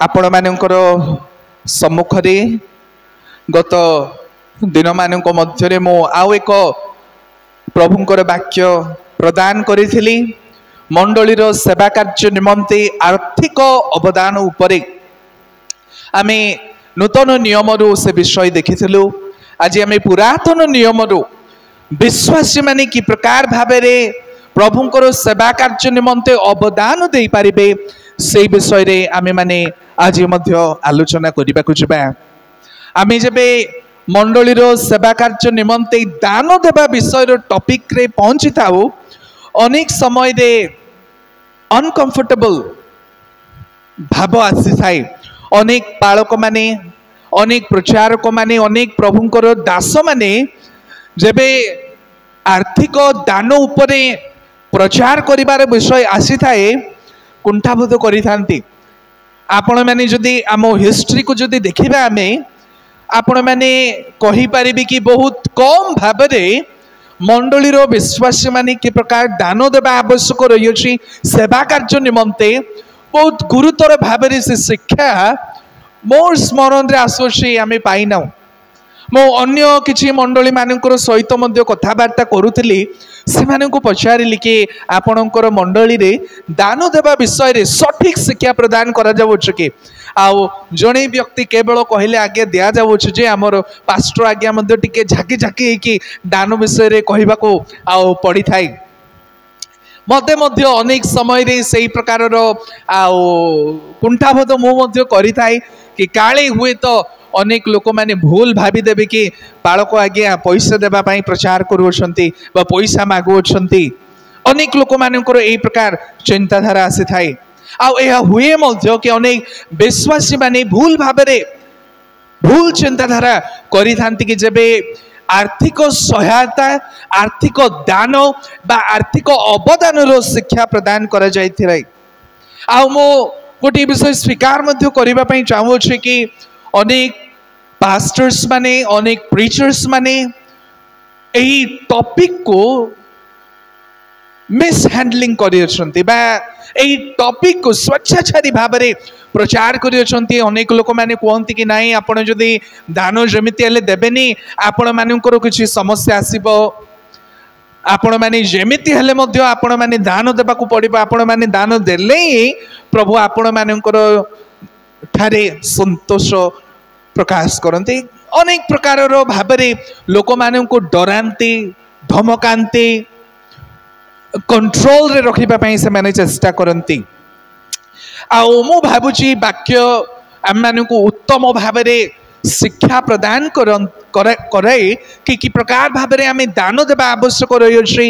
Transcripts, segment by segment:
आपण मानकर सम्मुखरे गत दिन मानक मध्य मु आउ एक प्रभुंकर वाक्य प्रदान करी मंडलीर सेवा कार्य निमंते आर्थिक अवदान उपरे आमे नूतन नियम से विषय देखिथिलु। आज आमे पुरातन नियम विश्वासी माने कि प्रकार भाव प्रभुंकर सेवा कार्य निमंते अवदान दे पारिबे से विषय रे आमे माने आज मध्य आलोचना करबा को जिबा। आमे जेबे मंडलीर सेवा कार्य निमंते दान देवा विषय टॉपिक रे पहुंची थाउ अनेक समय रे अनकंफर्टेबल भाव आसी थाए। अनेक पालक माने अनेक प्रचारक माने अनेक प्रभुंकर दास माने जेबे आर्थिक दान उपरे प्रचार करिबार विषय आसी थाए कुंठाबोध करि थांती। आपण माने जदि आम हिस्ट्री को जदि देखिबा आमे आपण माने कहि परिबे कि बहुत कम भाबरे मंडलीर विश्वासी माने कि प्रकार दान देवा आवश्यक रही अछि सेवा कार्य निमंते बहुत गुरुतर भाबरे से शिक्षा मोर स्मरण रे आसोछि आमे पाइना। मो अन्य किछि मंडली मानकर सहित मध्य कथाबार्ता करूथली से मानक पचारिली कि आपणकर मंडली रे दान देवा विषय रे सठिक शिक्षा प्रदान करा जाउछ कि आउ जणे व्यक्ति केवल कहले आगे दिया जाउछ जे हमर पास्टर आज्ञा मध्य टिके झाकी झाकी कि दान विषय रे कहिबा को आउ पड़ी थाई। मते मध्य अनेक समय रे सेही प्रकार रो आउ कुंठाबोध मो मध्य करि थाई कि काळे हुए तो अनेक लोक माने भूल भावी देबे कि बालक आज्ञा पैसा देबा पई प्रचार करूछंती बा पैसा मागुछंती। अनेक लोक मानकर एही प्रकार चिंताधारा आसी थाई। आउ एहा हुए मध्य कि अनेक विश्वासी माने भूल भाबरे भूल चिंताधारा करि थांती कि जेबे आर्थिक सहायता आर्थिक दान बा आर्थिक अवदान रो शिक्षा प्रदान करा जायथिरै। आउ मो गोटे विषय स्वीकार मध्य करिबा पई चाहू छै कि अनेक पास्टर्स माने अनेक प्रीचर्स माने एही टॉपिक को मिस हैंडलिंग करियछंती बा एही टॉपिक को स्वच्छाचारी भाबरे प्रचार करियछंती। अनेक लोक माने कहंती कि नाही आपण जदी दान जमिति हेले देबेनी आपण मानकर किछि समस्या आसीबो आपण माने जेमिति हेले मध्य आपण माने दान देबा को पड़िबो आपण माने दान देले प्रभु आपण मानकर ठारे संतोष प्रकाश करते। अनेक प्रकार भावरे लोक मान को डरांती धमकांती कंट्रोल रे रखिबा पई से माने चेष्टा करती। आउ मु भाबुची वाक्य आम मान को उत्तम भावरे शिक्षा प्रदान करे कि प्रकार भावरे आमे दान देबा आवश्यक रही अछि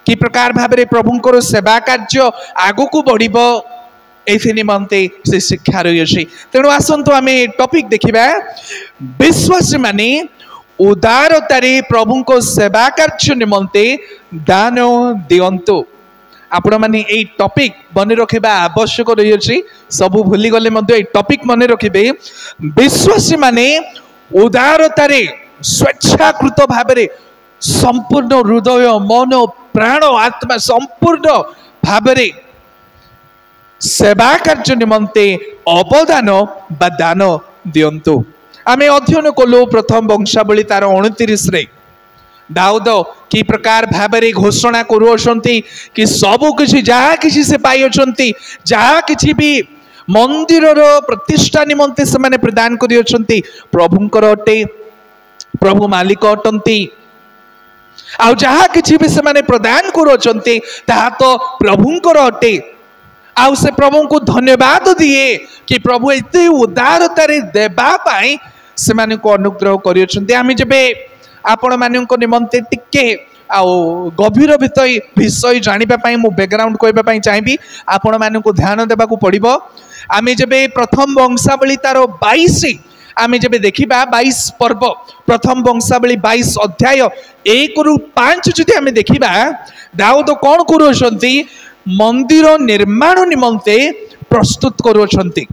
कि प्रकार भावरे प्रभुंकर सेवा कार्य आगु को बढ़िबो एथि निमंते से शिक्षा रही अछि। तेणु आसंतु आमे टॉपिक देखिबा विश्वासी माने उदारतारे प्रभु को सेवा कार्य निमंते दान दियंतु। आपण माने एई टॉपिक बने रखिबा आवश्यक रही अछि। सब भूली गले मध्य एई टॉपिक मने रखिबे विश्वासी माने उदारतारे स्वेच्छाकृत भाबरे संपूर्ण हृदय मन प्राण आत्मा संपूर्ण भाबरे सेवा कार्य निमंते अवदान बा दान दियंतु। आमे अध्ययन कलु प्रथम वंशावली तार 29 रे दाऊद कि प्रकार भाबरे घोषणा करूछंती कि सब किछि जहा किछि से पाई अछंती जहा किछि भी मंदिर रो प्रतिष्ठा निमंते से माने प्रदान करि अछंती प्रभुंकर अटे प्रभु मालिक अटंती। आ जहा किछि भी से माने प्रदान करू अछंती ताहा तो प्रभुंकर अटे। आउ से प्रभु को धन्यवाद दिए कि प्रभु एते उदारतारे देबा पाई से माने को अनुग्रह करि अछंती। आमे जेबे आपण मानक निमंते टिके आउ गभीर विषय जानिबा पाई मु बैकग्राउंड कहबा पाई चाहिबी आपण मानक ध्यान देबा को पड़िबो। आमे जेबे प्रथम वंशावली तार 22 आमे जेबे देखिबा 22 पर्व प्रथम वंशावली 22 अध्याय 1 रु 5 जदि आमे देखिबा दाऊद कोन करूछंती मंदिर निर्माण निमंते प्रस्तुत करूछंती।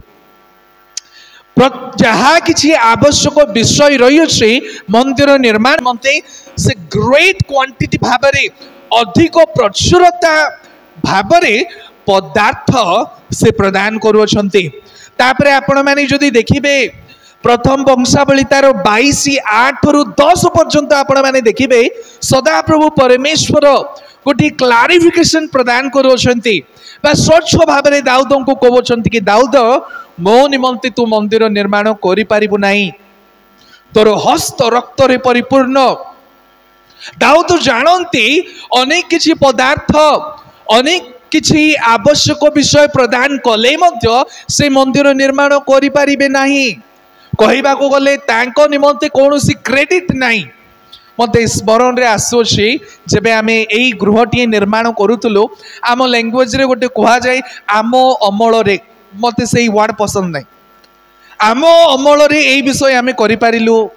जहाँ किसी आवश्यक विषय रही मंदिर निर्माण मते से ग्रेट क्वांटिटी भावरे अधिक प्रचुरता भावरे पदार्थ से प्रदान करुछंती। तापरे आपण माने जदि देखिबे प्रथम वंशावली तार 22:8 रु 10 पर्यंत आपण माने देखिबे सदा प्रभु परमेश्वर गोटे क्लारिफिकेशन प्रदान करुछंती बा स्वच्छ भाव में दाऊद को कहउछंती कि दाऊद मो निमंते तू मंदिर निर्माण करि पारिबु नाही, तोर हस्त रक्त रे परिपूर्ण। दाऊद जानती अनेक किछि पदार्थ अनेक किछि आवश्यक विषय प्रदान कले मध्य से मंदिर निर्माण करि पारिबे नाही। कहबा को गले तांको निमंते कोनोसी क्रेडिट नाही। मते स्मरण रे आसुछि जेबे आमे एई गृहटी निर्माण करूतलो आम लैंग्वेज रे गोटे कहा जाय आम अमल रे, मते सेई वर्ड पसंद नाही। आम अमल रे एई विषय आमे करि पारिलु,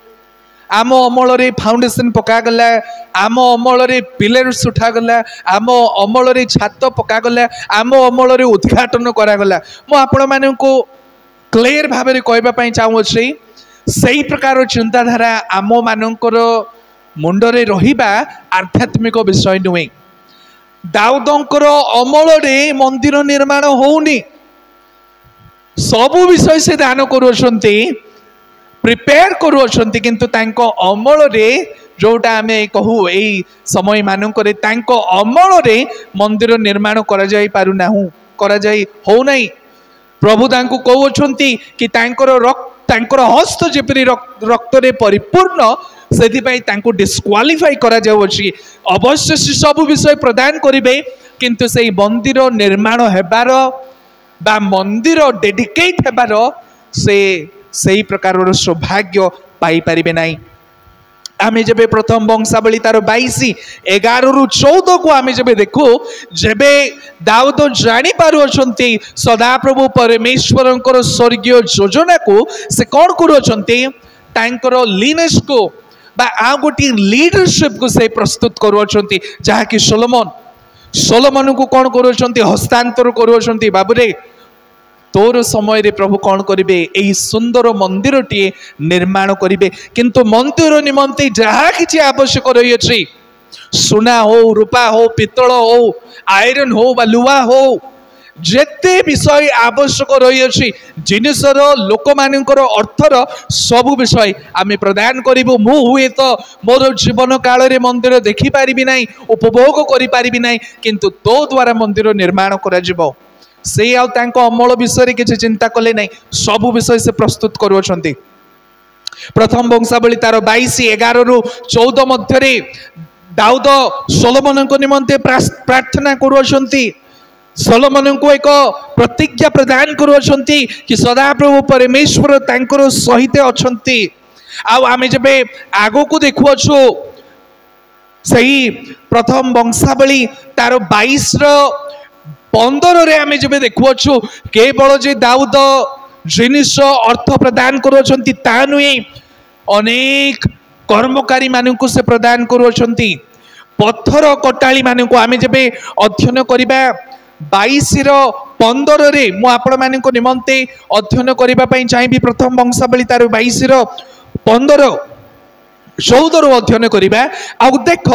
आम अमल रे फाउंडेशन पका गला, आम अमल रे पिलर्स उठा गला, आम अमल रे छात पका गला, आम अमल रे उद्घाटन करा गला। मो आपण माननको क्लियर भाव में कहबा पई चाहूछि सेई प्रकार चिंताधारा आम मानकर मुंडरे रहिबा आध्यात्मिक विषय नुहे। दाऊदंकर अमल रे मंदिर निर्माण होउनी, सबु विषय से दान करुछंती, प्रिपेयर करुछंती, किंतु तांको अमल रे जोटा आमे कहू एई समय मानकरे तांको अमल रे मंदिर निर्माण करा जाई पारु नाहु, करा जाई हो नाही। प्रभु तांको कहउछंती कि तांकर हस्त जेपरि रक्त रे परिपूर्ण सेथिपाई तांको डिस्क्वालिफाई करा जाउछि। अवश्य से सब विषय प्रदान करिवे, किंतु सेई मंदिर निर्माण हेबार बा मंदिर डेडिकेट हेबार सेई प्रकार सौभाग्य पाई पारिबे नाही। आमे जबे प्रथम वंशावली तार 22:11 रु 14 को आमे जबे देखू, जबे दाऊद जानी पारुछंती सदा प्रभु परमेश्वरंकर स्वर्गीय योजना को से कौन करुछंती तांकर लिनेस को बा आ गोटी लीडरशिप को से प्रस्तुत करुछंती, जहा कि सोलोमन को कौन करुछंती हस्तांतर करुछंती। बाबुरे तोर समय रे प्रभु कौन करिवे एई सुंदर मंदिर टी निर्माण करिवे, किंतु मंदिर निमंते जहा किछि आवश्यक रही अछि, सोना हो, रूपा हो, पित्तल हो, आयरन हो बा लुहा हो, जेते विषय आवश्यक रही अछि जिनिसर लोक मानकर अर्थर सब विषय आमे प्रदान करिवु। मु हुए तो मोर जीवन काल रे मंदिर देखि पारिबि नाही, उपभोग करि पारिबि नाही, किंतु तो द्वारा मंदिर निर्माण करा जिवो। से आउ तांको अमल विषय किछि चिंता कले नाही, सब विषय से प्रस्तुत करूछंती। प्रथम वंशावली तार 22:11 रु 14 मध्य रे दाऊद सोलोमन को निमंते प्रार्थना करूछंती। सोलोमन को एक प्रतिज्ञा प्रदान करूछंती कि सदा प्रभु परमेश्वर तांकर सहित अछंती। आउ आमे जबे आगो को देखुअछु सही प्रथम वंशावली तार 22:15 रे आमे जबे देखुअछु केवल जे दाऊद जिनिस अर्थ प्रदान करूछंती ता नुई, अनेक कर्मकारी मानकु से प्रदान करूछंती। पत्थर कटाली मानकु आमे जबे अध्ययन करिबा 22:15 रे मु आपण मानकु निमंते अध्ययन करिबा पई चाहिबी। प्रथम वंशावली तार 22:15 14 रो अध्ययन करिबा। आ देख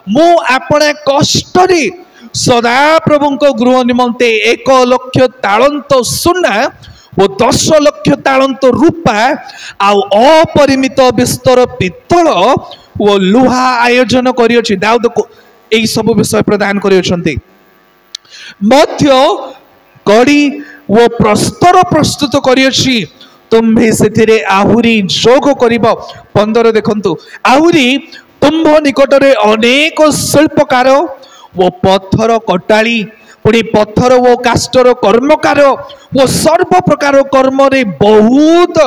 मु आपण कष्ट रे सदा प्रभुंको गृह निमंते 1 लाख तालंत सोना वो 10 लाख तालंत रूपा आउ अपरिमित विस्तर पित्तल वो लुहा आयोजन करियोछि। दाऊद को एई सब विषय प्रदान करियोछंती। मध्य कड़ी वो प्रस्तर प्रस्तुत करियोछि, तुम्भे सेथिरे आहुरी जोग करिवो। 15 देखंतु, आहुरी तुम्भ निकट रे अनेक शिल्पकार वो पत्थर कटाली पुणी पत्थर वो काष्टर कर्मकार वो सर्व प्रकार कर्म रे बहुत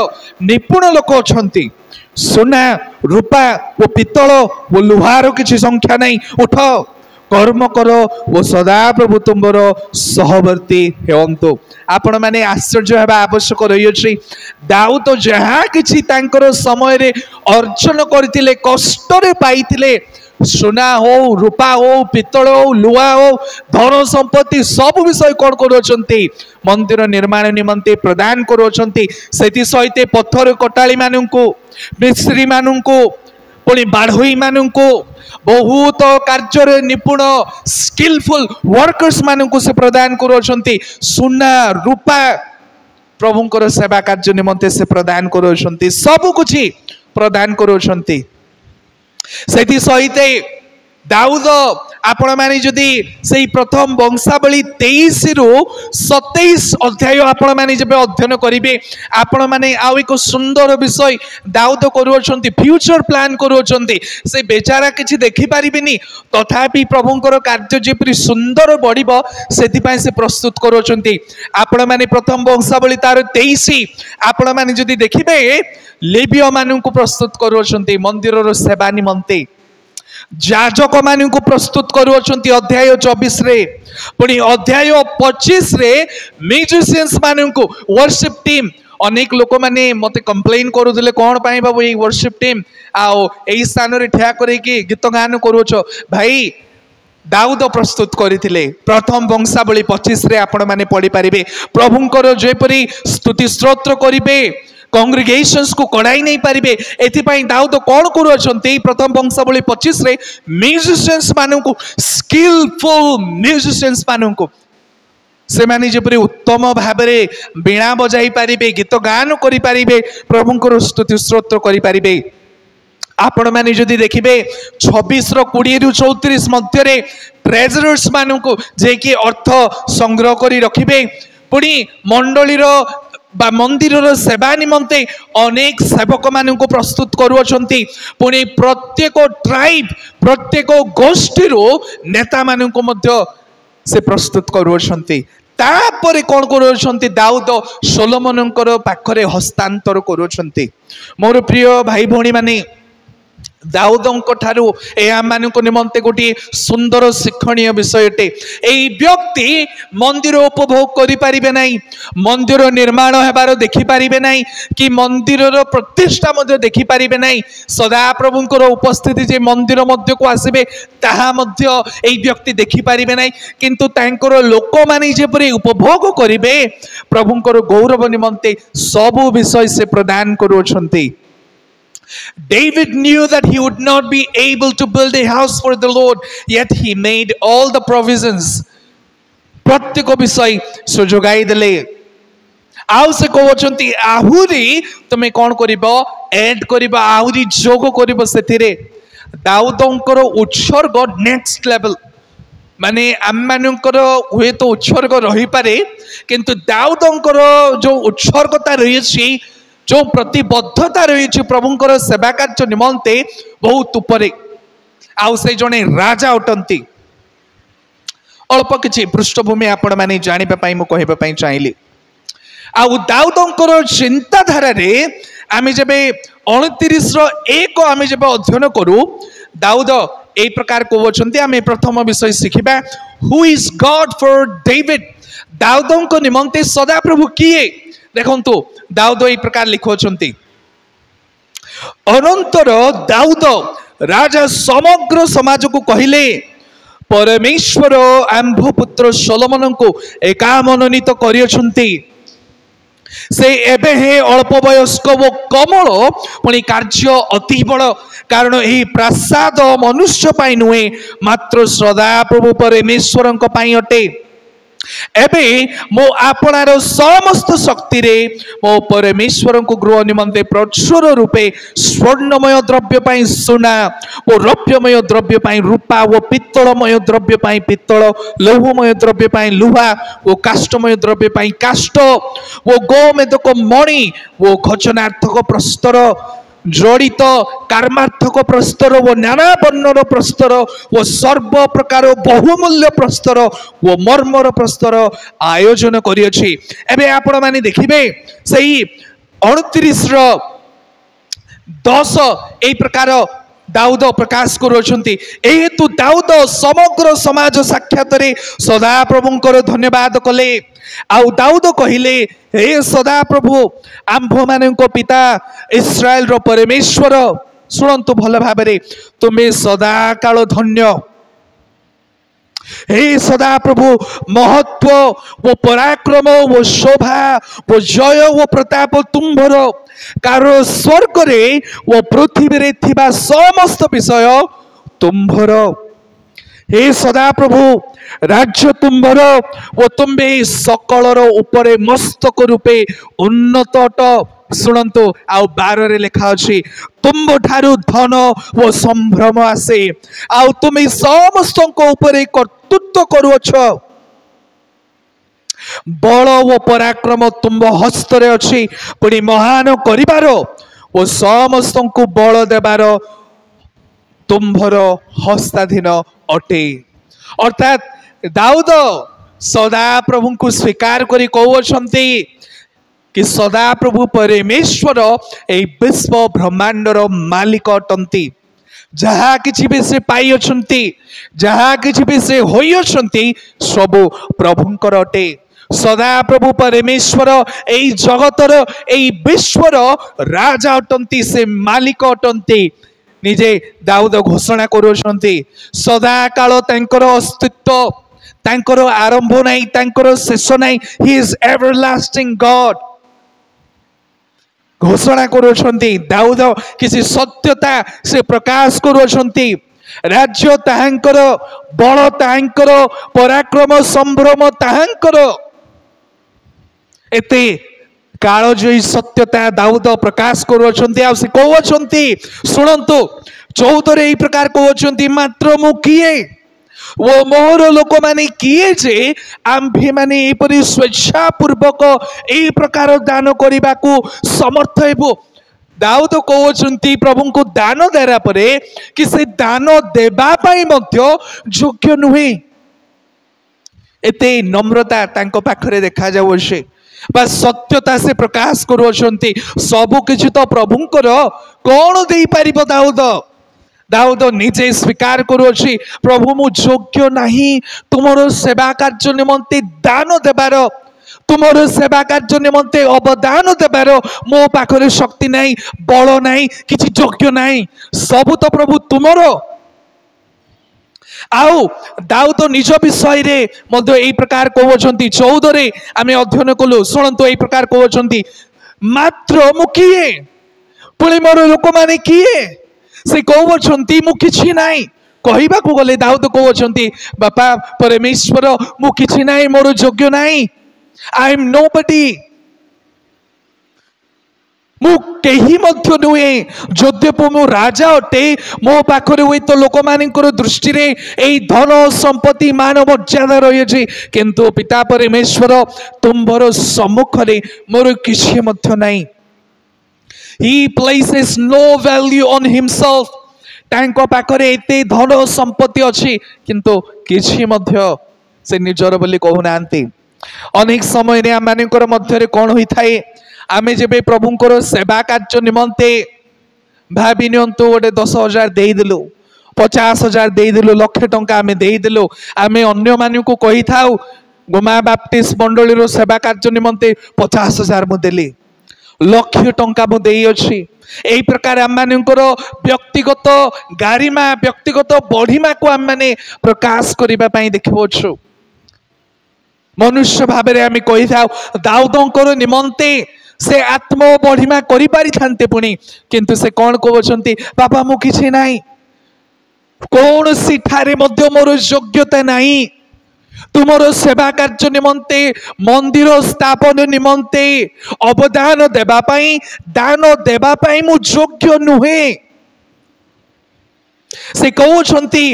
निपुण लोक अछंती। सोना रूपा वो पित्तल वो लुहार किछि संख्या नहीं। उठ कर्म कर वो सदा प्रभु तुमर सहवर्ती हेवंतु। आपण माने आश्चर्य हेबा आवश्यक रही अछि। दाऊद जहा किछि तांकर समय रे अर्जन करथिले, कष्ट रे पाइथिले, सोना हो, रूपा हो, पित्तल हो, लुहा हो, धन संपत्ति सब विषय कौन करुछंती मंदिर निर्माण निमंते प्रदान करुछंती। सेति सहित पत्थर कटाली मानंकु, मिस्त्री मानंकु, पुणी बाढ़ई मानू बहुत कार्य निपुण स्किलफुल वर्कर्स मानू से प्रदान करुँच सुना रूपा प्रभुंकर सेवा कार्य निमंते से प्रदान करुँच सबु कुछ प्रदान करुँच सहित दाऊद आपण माने जदि से प्रथम वंशावली 23 रु 27 अध्याय आपण माने जब अध्ययन करिवे आपण माने आउ एक सुंदर विषय दाऊद करूछंती फ्यूचर प्लान करूछंती से बेचारा किछि देखि पारिबेनी तथापि प्रभुंकर कार्य जेपरि सुंदर बढ़िबो सेति पय से प्रस्तुत करूछंती आपण माने प्रथम वंशावली तार 23 आपण माने जदि देखिबे लेविय मानु को प्रस्तुत करूछंती मंदिर रो सेवा निमंते जाजक मान को प्रस्तुत करुँच अध्याय 24 रे पुणी अध्याय 25 रे म्यूजिशियंस मान को वर्शिप टीम अनेक लोक माने मते कंप्लेन करूले कौन पाई बाबू ये वर्शिप टीम आओ यही स्थान रे ठिया करके गीत गान करूछ भाई दाऊद प्रस्तुत करथिले प्रथम वंशावली 25 रे आपण माने पढ़ी पारिबे प्रभुंकर जेपरी स्तुति स्तोत्र करिवे कांग्रेगेशंस को कड़ाई नहीं पारिबे एथिपाई दाऊद कौन करूछंती प्रथम वंशावली 25 रे म्यूजिशियंस मानू को स्किलफुल म्यूजिशियंस मानू को से माने जेपरि उत्तम भाबरे बीणा बजाई पारिबे गीत गान करि पारिबे प्रभुंकर स्तुति स्तोत्र करि पारिबे आपण माने जदि देखिबे 26 रो 20 रु 34 मध्य रे ट्रेजरर्स मानू को जे कि अर्थ संग्रह करि रखिबे पुणी मंडली रो बा मंदिर सेवा निमंते अनेक सेवक मान को प्रस्तुत करुँच पुणी प्रत्येक ट्राइब प्रत्येक गोष्ठी नेता मान को मध्य से प्रस्तुत करुँच तापर कौन करुँच दाऊद सोलोमन पाखरे हस्तांतर करुँच मोर प्रिय भाई भौणी माने दाऊदंक ठारू या मानक निमंते गोटे सुंदर शिक्षणीय विषयटे एई व्यक्ति मंदिर उपभोग करि पारिबे नाही मंदिर निर्माण हेबार देखि पारिबे नाही कि मंदिर प्रतिष्ठा मध्य देखि पारिबे नाही सदा प्रभुंकर उपस्थिति जे मंदिर मध्य को आसीबे ताहा मध्य एई व्यक्ति देखि पारिबे नाही किंतु तांकर लोक माने जेपरि उपभोग करिवे प्रभुंकर गौरव निमंते सब विषय से प्रदान करूछंती David knew that he would not be able to build a house for the Lord, yet he made all the provisions. प्रत्येक विषय सुजोगाई देले आउ से कहउछंती आहुरी तमे कोन करिबो ऐड करिबो आहुरी जोग करिबो सेथिरे दाऊदंकर उत्सर्ग नेक्स्ट लेवल माने आम मानकर हुए तो उत्सर्ग रही पारे किंतु दाऊदंकर जो उत्सर्गता रही जो प्रतिबद्धता रही प्रभुंकर सेवा कार्य निमंते बहुत उपरे आउ से जने राजा अटंती अल्प किछि पृष्ठभूमि आपण माने जानिबा पई मु कहबा पई चाहिली आउ दाऊदंकर चिंताधारा रे आमे जबे 29 रो 1 आमे जबे अध्ययन करू दाऊद ए प्रकार कहउछंती आमे प्रथम विषय सिखिबा who is God for David दाऊदंक निमंते सदा प्रभु किए देखंतु दाऊद ए प्रकार लिखुछंती अनंतर दाऊद राजा समग्र समाज को कहिले परमेश्वर आंभ पुत्र सोलोमन को एका मनोनीत करियछंती से एबे हे अल्प वयस्क वो कमल पुणी कार्य अति बड़ कारण यही प्रासाद मनुष्य पाई नुहे मात्र सदा प्रभु परमेश्वर अटे एबे मो आपणार समस्त शक्ति रे मो परमेश्वर को गृह निमंते प्रचुर रूपे स्वर्णमय द्रव्य पाई सोना वो रौप्यमय द्रव्य पाई रूपा वो पित्तलमय द्रव्य पाई पित्तल लौहमय द्रव्य पाई लुहा वो काष्ठमय द्रव्य पाई काष्ठ वो गोमेदक मणि वो खचनार्थक प्रस्तर जड़ित कर्मार्थक प्रस्तर वो नाना वर्णर प्रस्तर वो सर्व प्रकार बहुमूल्य प्रस्तर वो मर्मर प्रस्तर आयोजन करियछि एबे आपण माने देखिबे सही 29 रो 10 ए प्रकार दाऊद प्रकाश करुछंती एहेतु दाऊद समग्र समाज साक्षात रे सदा प्रभुंकर धन्यवाद कले आउ दाऊद कहिले हे सदा प्रभु आंभ मानक पिता इस्राएल रो परमेश्वर सुनंतु भल भाबरे तुमे सदा काल धन्य हे सदा प्रभु महत्व वो पराक्रम वो शोभा वो जय वो प्रताप तुम्भर कारण स्वर्ग रे वो पृथ्वी रे थिबा समस्त विषय तुम्भर हे सदा प्रभु राज्य तुम्भर वो तुम्बे सकलर उपरे मस्तक रूपे उन्नत अट शुणु आउ 12 रे लिखा अछि तुम ठारू धन वो संभ्रम आसे आउ तुम समस्त उपरे कर्तृत्व करुअछ बल वो पराक्रम तुम हस्त रे अछि पुणी महान करिवार वो समस्त को बल देवार तुम्भर हस्ताधीन अटे अर्थात दाऊद सदा प्रभु को स्वीकार करी कहउछंती कि सदा प्रभु परमेश्वर ए विश्व ब्रह्मांडर मालिक अटंती जहा किछि भी से पाई अछंती जहा किछि भी से होई अछंती सब प्रभुंकर अटे सदा प्रभु परमेश्वर ए जगतर ए विश्वर राजा अटंती से मालिक अटंती निजे दाऊद घोषणा करुछंती सदा काल तांकर अस्तित्व तांकर आरंभ नाही तांकर शेष नाही ही इज एवरलास्टिंग गॉड घोषणा करुछंती दाऊद किसी सत्यता से प्रकाश करुछंती राज्य ताहांकर बल ताहांकर पराक्रम संभ्रम ताहांकर एते कालजयी सत्यता दाऊद प्रकाश करुछंती आ से कहउछंती सुनंतु 14 रे एई प्रकार कहउछंती मात्र मु किए वो मोहर लोक माने किए जे आम्भे माने एपरि स्वेच्छा पूर्वक एई प्रकार दान करिबा को समर्थ हेबो दाऊद कहउछंती प्रभु को दान देरा परे कि से दान देबा पई मध्य योग्य नुहे एते नम्रता तांको पाखरे देखा जाउ छे बा सत्यता से प्रकाश करुछंती सब किछि तो प्रभुंकर कोन देई परिबो दाऊद दाऊद निजे स्वीकार करुछि प्रभु मु योग्य नाही तुमरो सेवा कार्य निमंते दान देबार तुमरो सेवा कार्य निमंते अवदान देबार मो पाखरे शक्ति नाही बल नाही किछि योग्य नाही सब तो प्रभु तुमरो आउ दाऊद निज विषय रे मध्य एई प्रकार कहउछंती 14 रे आमे अध्ययन कलु सुनंतु एई प्रकार कहउछंती मात्र मु किए पुणी मोर लोक माने किए से कहउछंती मु किछि नाही कहिबा को गले दाऊद कहउछंती बापा परमेश्वर मु किछि नाही मोर योग्य नाही आई एम नोबडी मु केही मध्य नुहे यद्यपि मु राजा अटे मो पाखरे हुई तो लोक मानकर दृष्टि रे एई धन संपत्ति मान मर्यादा रही अछि किंतु पिता परमेश्वर तुम्भर सम्मुख रे मोर किछि मध्य नाही he places no value on himself तांको पाखरे एते धन संपत्ति अछि किंतु किछि मध्य से निजर बोली कहू नांती अनेक समय रे मानकर मध्य रे कोन होई थाए आमे जेबे प्रभुंकर सेवा कार्य निमंते भाबी नियंतु गोटे 10,000 देई दिलु 50,000 देई दिलु लाख टंका आमे देई दिलु आमे अन्य मानु को कहि थाउ गोमा बाप्टिस्ट मंडली रो सेवा कार्य निमंते 50,000 मु देली लाख टंका मु देई अछि एई प्रकार आम मानकर व्यक्तिगत गारिमा व्यक्तिगत बढ़िमा को आम माने प्रकाश करिबा पई देखिबोछु मनुष्य भाव में आम कही था दाऊदंकर निमंते से आत्म बढ़िमा करि पारि थांते पुणी किंतु से कौन कहउछंती बाबा मु किछि नाही कौन सी ठारे मध्य मोर योग्यता नाही तुमरो सेवा कार्य निमंते मंदिर स्थापन निमंते अवदान देबा पई दान देबा पई मु योग्य नुहे से कहउछंती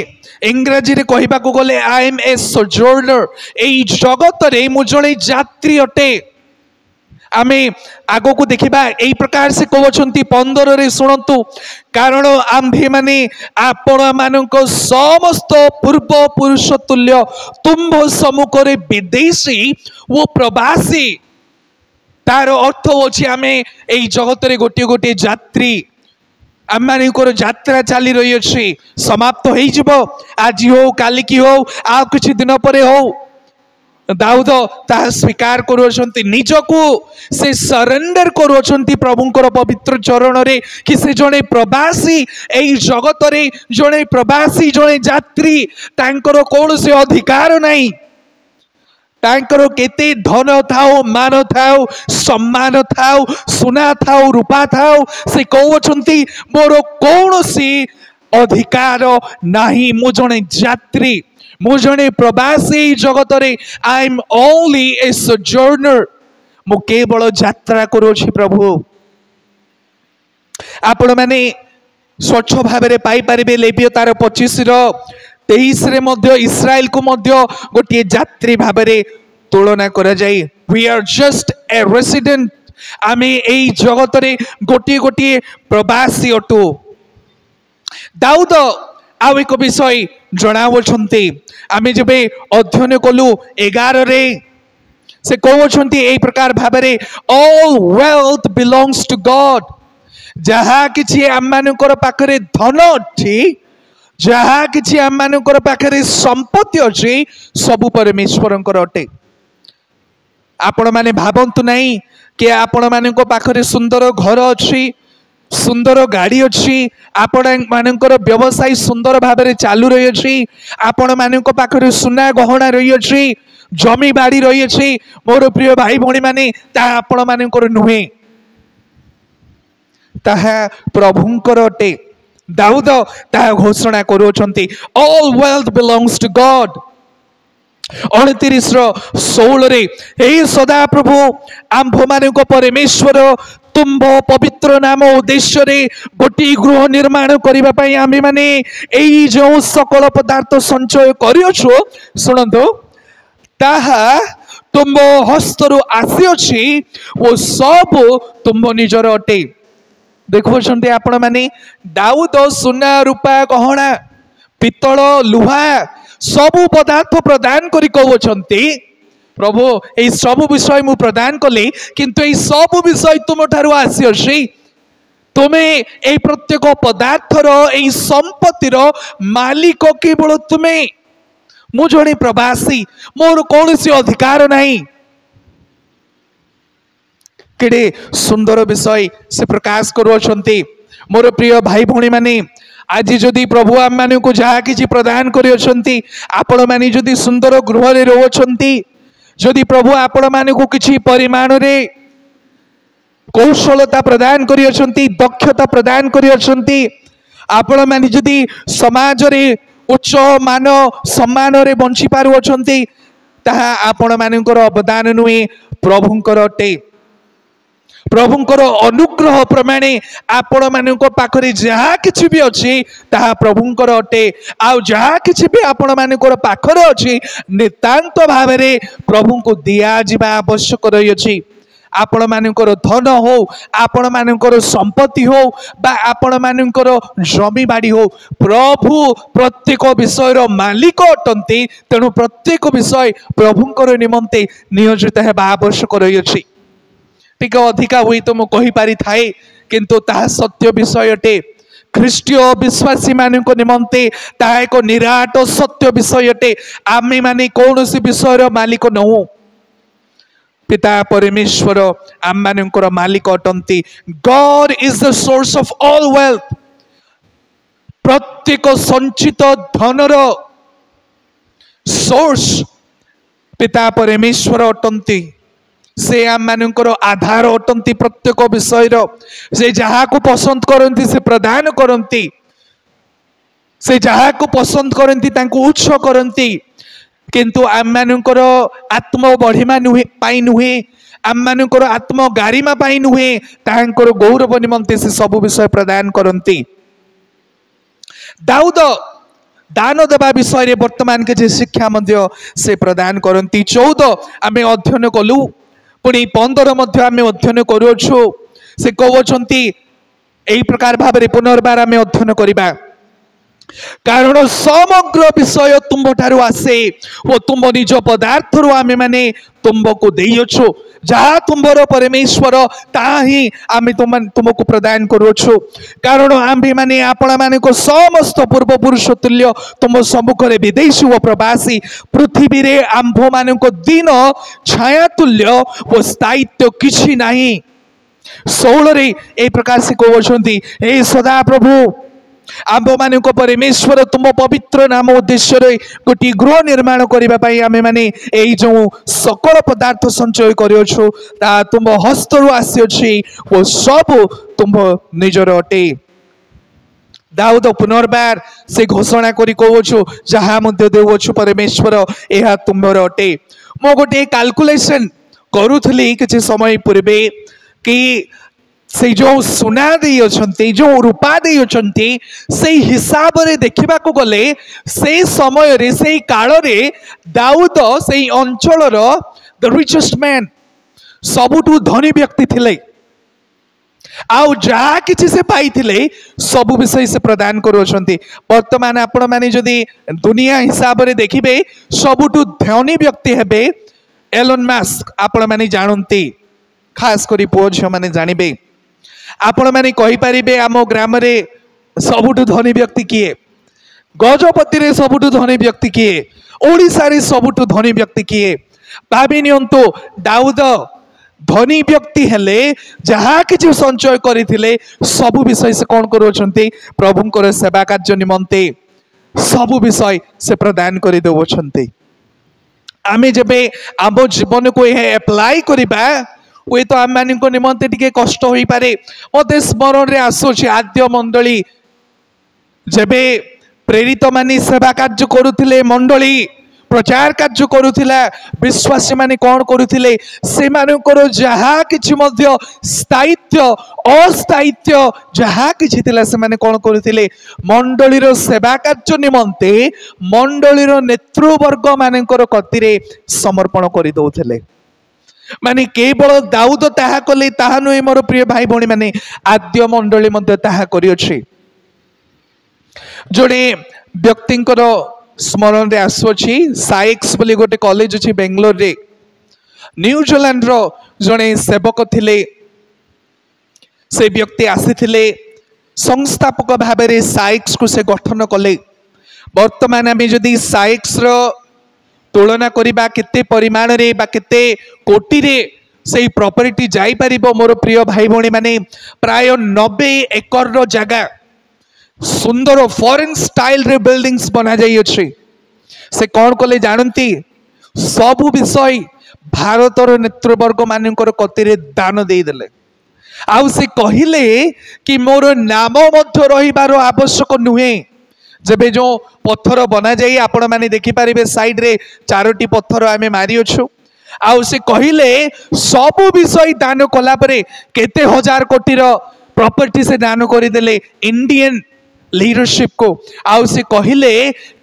इंग्रजी रे कहिबा को गले आई एम ए सोजर्नर एई जगत रे मु जणे यात्री अटे आमे आगो को देखिबा एई प्रकार से कहउछंती 15 रे सुनंतु कारण आम्भे माने आपण मानक समस्त पूर्व पुरुष तुल्य तुम्भ सम्मुख रे विदेशी वो प्रवासी तार अर्थ होछि आमे एई जगत रे गोटे गोटे यात्री आम यात्रा चली रही अच्छी समाप्त हो आज हो काली की हो आ कुछ दिन पर हो दाऊद ताहा स्वीकार करुछंती निजकू से सरेंडर करुछंती प्रभुंकर पवित्र चरण रे कि से जणे प्रवासी एई जगत रे जणे प्रवासी जणे यात्री तांकर कोनोसी अधिकार नाही तांकर केते धन थाओ मान थाओ सम्मान थाओ सुना थाओ रूपा थाओ से कहउछंती मोर कोनोसी अधिकार नाही मु जणे यात्री मु जणे प्रवासी जगत रे I am only A sojourner मु केवल यात्रा करूछि प्रभु आपण माने स्वच्छ भाव में पाई पारिबे लेविय तार 25 रो 23 रे मध्य इस्राएल को मध्य गोटे यात्री भाव में तुलना करा जाय we are just a resident आमे एई जगत रे गोटे गोटे प्रवासी अटू दाऊद आउ एक विषय जनावछंती आमे जबे अध्ययन कलु 11 रे से कहउछंती एई प्रकार भाव में all wealth belongs to God जहा किछि आम मानकर पाखरे धन अछि जहा किछि आम मानकर पाखरे संपत्ति अछि सब परमेश्वरंकर अटे आपण माने भाबंतु नहीं कि आपण मानक पाखरे सुंदर घर अछि सुंदर गाड़ी अच्छी आपण मानकर व्यवसाय सुंदर भाव में चालू रही अछि आपण मानक पाखरे सुना गहना रही अछि जमी बाड़ी रही अछि मोर प्रिय भाई भणी माने ता आपण मानकर नुहे ताहा प्रभुंकर अटे दाऊद ताहा घोषणा करूछंती all wealth belongs to God 29:16 रे हे सदा प्रभु आंभ मानक परमेश्वर तुम्भ पवित्र नाम उद्देश्य रे गोटी गृह निर्माण करिबा पई आमे माने एई जो सकल पदार्थ संचय करियोछु सुनंदो ताहा तुम्भ हस्तरु आसी अछि ओ सब तुम्भ निजर अटे देखो छंती आपण माने दाऊद सुना रूपा गहना पितल लुहा सबु पदार्थ प्रदान करी कहउछंती प्रभु ए सबु विषय मु प्रदान कले किंतु ए सबु विषय तुम ठारू आसी अछि तुमे ए प्रत्येक पदार्थर ए संपत्तिर मालिक केवल तुमे मु जणे प्रवासी मोर कोनोसी अधिकार नाही केडे सुंदर विषय से प्रकाश करूछंती मोर प्रिय भाई भणी माने आज जदि प्रभु आम मान को जहा किछि प्रदान करियछंती आपण माने जदि सुंदर गृह रे रहउछंती जदि प्रभु आपण मान को किछि परिमाण रे कौशलता प्रदान करियछंती दक्षता प्रदान करियछंती आपण माने जदि समाज रे उच्च मान सम्मान रे बंची पारुछंती ताहा आपण मानकर अवदान नुहे प्रभुंकर अटे प्रभुंकर अनुग्रह प्रमाणे आपण मानक पाखरे जहा किछि भी अछि ताहा प्रभुंकर अटे आ जहा किछि भी आपण मानकर पाखरे अछि नितांत भाव रे प्रभु को दिया जिबा आवश्यक रही अछि आपण मानकर धन हो आपण मानकर संपत्ति हो बा आपण मानकर जमी बाड़ी हो प्रभु प्रत्येक विषय रो मालिक अटंती तेणु प्रत्येक विषय प्रभुंकर निमंते नियोजित हेबा आवश्यक रही अछि टिक अधिका हुई तो मु कहि पारि थाए किंतु ताहा सत्य विषय अटे ख्रीष्टीय विश्वासी मानक निमंते ताहा एक निराट सत्य विषय अटे आमे माने कोनोसी विषय रो मालिक नहु पिता परमेश्वर आम मानकर मालिक अटंती God is the source of all wealth प्रत्येक संचित धनर सोर्स पिता परमेश्वर अटंती से आम मानकर आधार अटंती प्रत्येक विषय से जहा को पसंद करती से प्रदान करती से जहा को पसंद करती तांको उत्स करती किंतु आम मानकर आत्म बढ़िमा नुहे पाई नुहे आम मानकर आत्म गारिमा पाई नुहे तांकर गौरव निमंते से सब विषय प्रदान करती दाऊद दान देवा विषय रे वर्तमान के शिक्षा मध्य से प्रदान करती 14 आमे अध्ययन कलु पुणी 15 मध्य आमे अध्ययन करूछु से कहउछंती एई प्रकार भाव रे पुनर्बार आमे अध्ययन करिबा कारण समग्र विषय तुम ठारू आसे वो तुम निज पदार्थ आमे माने तुमको देइछु जहाँ तुम्बर परमेश्वर ता ही आमे तुमको प्रदान करूछु कारण आम्भे माने आपण मानको समस्त पूर्व पुरुष तुल्य तुम सम्मुख रे विदेशी व प्रवासी पृथ्वी रे आम्भ मानको दिन छाया तुल्य वो स्थायित्व किछि नाही 16 रे ए प्रकार से कहउछंती हे सदा प्रभु आम्भ मानको परमेश्वर तुम पवित्र नाम उद्देश्य रे गोटी गृह निर्माण करिबा पई आमे माने एई जो सकल पदार्थ संचय करियोछु ता तुम हस्तरु आसीछि ओ सब तुम निजर अटे। दाऊद पुनर्बार से घोषणा करी कहउछु जहा मध्य देउछु परमेश्वर एहा तुमर अटे। मो गोटे कैलकुलेशन करूथली किछि समय पूर्वे कि से जो सुना दे अछंती जो रूपा दे अछंती से हिसाब रे देखिबा को गले से समय रे से काल रे दाऊद से अंचल रो द रिचेस्ट मैन सबुठु धनी व्यक्ति थिले आउ जहा किछि से पाइथिले सब विषय से प्रदान करू अछंती। वर्तमान आपण माने जदी दुनिया हिसाब रे देखिबे सबुठु धनी व्यक्ति हेबे एलन मस्क आपण माने जानंती खास करी पोझ माने जानिबे आपण माने कहि परिबे आम ग्राम रे सबुठु धनी व्यक्ति किए गजपति रे सबुठु धनी व्यक्ति किए ओडिसा रे सबुठु धनी व्यक्ति किए भाबी नियंतु दाऊद धनी व्यक्ति हेले जहा किछि संचय करिथिले सब विषय से कोन करूछंती प्रभुंकर सेवा कार्य निमंते सब विषय से प्रदान करि देउछंती। आमे जेबे आम जीवन को ये अप्लाई करिबा वे तो आम मान निमंते टिके कष्ट हो पारे मत स्मरण रे आसुछि आद्य मंडली जेबे प्रेरित मानी सेवा कार्य करुथिले मंडली प्रचार कार्य करुथिला विश्वासी माने कोन करुथिले से मानकर जहा किछि मध्य स्थायित्व अस्थायित्व जहा किछि थिला से माने कोन करुथिले मंडली रो सेवा कार्य निमंते मंडली रो नेतृवर्ग मानकर कतिरे समर्पण करि दउथिले माने केवल दाऊद ताहा कले ताहा नुहे मोर प्रिय भाई भणी माने आद्य मंडली मध्य ताहा करियोछि। जोड़े व्यक्तिंकर स्मरण रे आसुछि साइक्स बोली गोटे कॉलेज अछि बेंगलोर रे न्यूजीलैंड रो जणे सेवक थिले से व्यक्ति आसीथिले संस्थापक भाबे रे साइक्स को से गठन कले। वर्तमान आमे जदी साइक्स रो तुलना करिबा केते परिमाण रे बा केते कोटी रे सेही प्रॉपर्टी जाई परिबो मोर प्रिय भाई भणी माने प्राय 90 एकर रो जगह सुंदर फॉरेन स्टाइल रे बिल्डिंग्स बना जाई अछि। से कोन कोले जानंती सब विषय भारत रो नेतृवर्ग मानकर कतिरे दान देई देले आउ से कहिले कि मोर नाम मध्य रहिबारो आवश्यक नुहे जबे जो पत्थर बना जाई आपण माने देखि पारिबे साइड रे 4टी पत्थर आमे मारी अछु आउ से कहिले सब विषय दान कला परे केते हजार कोटी रो प्रॉपर्टी से दान करि देले इंडियन लीडरशिप को आउ से कहिले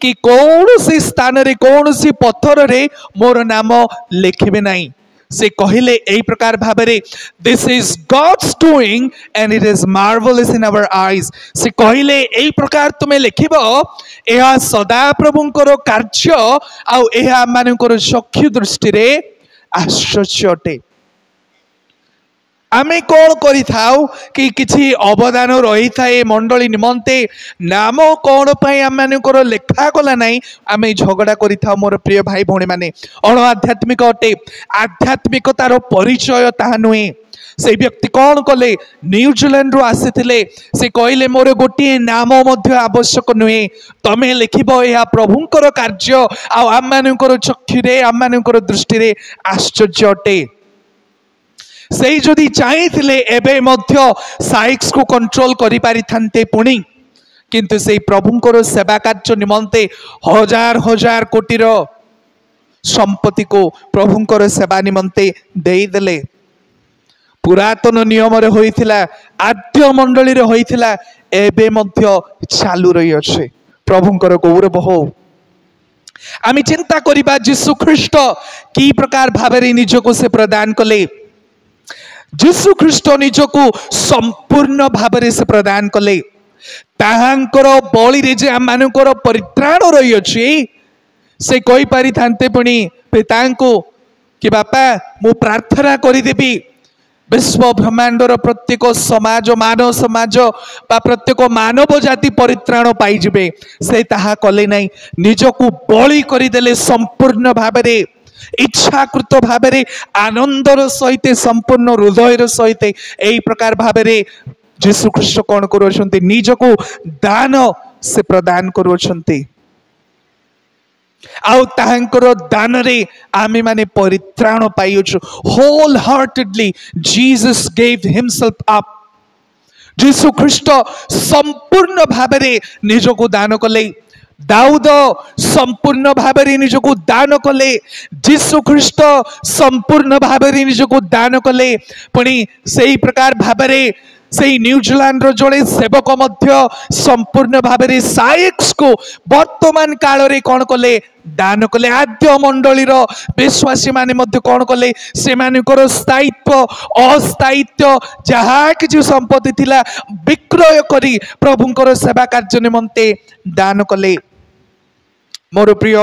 कि कौन सी स्थान रे कौन सी पत्थर रे मोर नाम लिखिबे नाही से कहिले एई प्रकार भाबरे this is God's doing and it is marvellous in our eyes से कहिले एई प्रकार तुमे लिखिबो एहा सदा प्रभुंकर कार्य आउ एहा मानकर चक्षु दृष्टि रे आश्चर्य अटे। आमे कौन करि थाउ कि किछि अवदान रही थाए मंडली निमंते नाम कौन पाई आम मानकर लेखा गला नाही आमे झगड़ा करि थाउ मोर प्रिय भाई भणी माने अण आध्यात्मिक अटे आध्यात्मिकतार परिचय ताहा नुहे। से व्यक्ति कौन कले न्यूजीलैंड रो आसीथिले से कहले मोर गोटे नाम मध्य आवश्यक नुहे तमे लिखिबो या प्रभुंकर कार्य आ आम मानकर चक्षु रे आम मानकर दृष्टि रे आश्चर्य अटे। से जदि चाहिए एबे मध्य साइक्स को कंट्रोल करि पारि थान्ते पुणी किंतु से प्रभुंकर सेवा कार्य निमंते हजार हजार कोटीर संपत्ति को प्रभुंकर सेवा निमंते देई देले। पुरातन नियम रे होइथिला आद्य मंडली रे होइथिला एबे मध्य चालू रही अछि प्रभुंकर गौरव हो। आमी चिंता करिबा यीशु ख्रीष्ट की प्रकार भाबरे निजको से प्रदान कले यीशु ख्रीष्ट निजको संपूर्ण भाबरे से प्रदान कले ताहांकर बलि रे जे आम मानकर परित्राण रही अछि से कहि पारि थांते पुणी पिता को कि बापा मु प्रार्थना करिदेबी विश्व ब्रह्मांडर प्रत्येक समाज मानव समाज बा प्रत्येक मानव जाति परित्राण पाइबे से ताहा कले नहीं निजको बलि करदेले संपूर्ण भावरे इच्छाकृत भावरे आनंदर सहित संपूर्ण हृदयर सहित यही प्रकार भावरे जीशु ख्रीष्ट कौन करुछंती निजको दान से प्रदान करुछंती आउ ताहांकर दान रे आमे माने परित्राण पाइछु wholeheartedly Jesus gave himself up जीशु ख्रीष्ट संपूर्ण भावरे निजको दान कले दाऊद संपूर्ण भावरे निजको दान कले जीशु ख्रीष्ट संपूर्ण भावरे निजको दान कले पुणी सही प्रकार भावरे से न्यूजीलैंड रो जोड़े सेवक मध्य संपूर्ण भावरे साइक्स को वर्तमान काल रे कौन कले दान कले आद्य मंडली रो विश्वासी माने मध्य कौन कले से मानकर स्थायित्व अस्थायित्व जहाँ किसी संपत्ति थिला विक्रय करी प्रभुंकर सेवा कार्य निमंते दान कले मोर प्रिय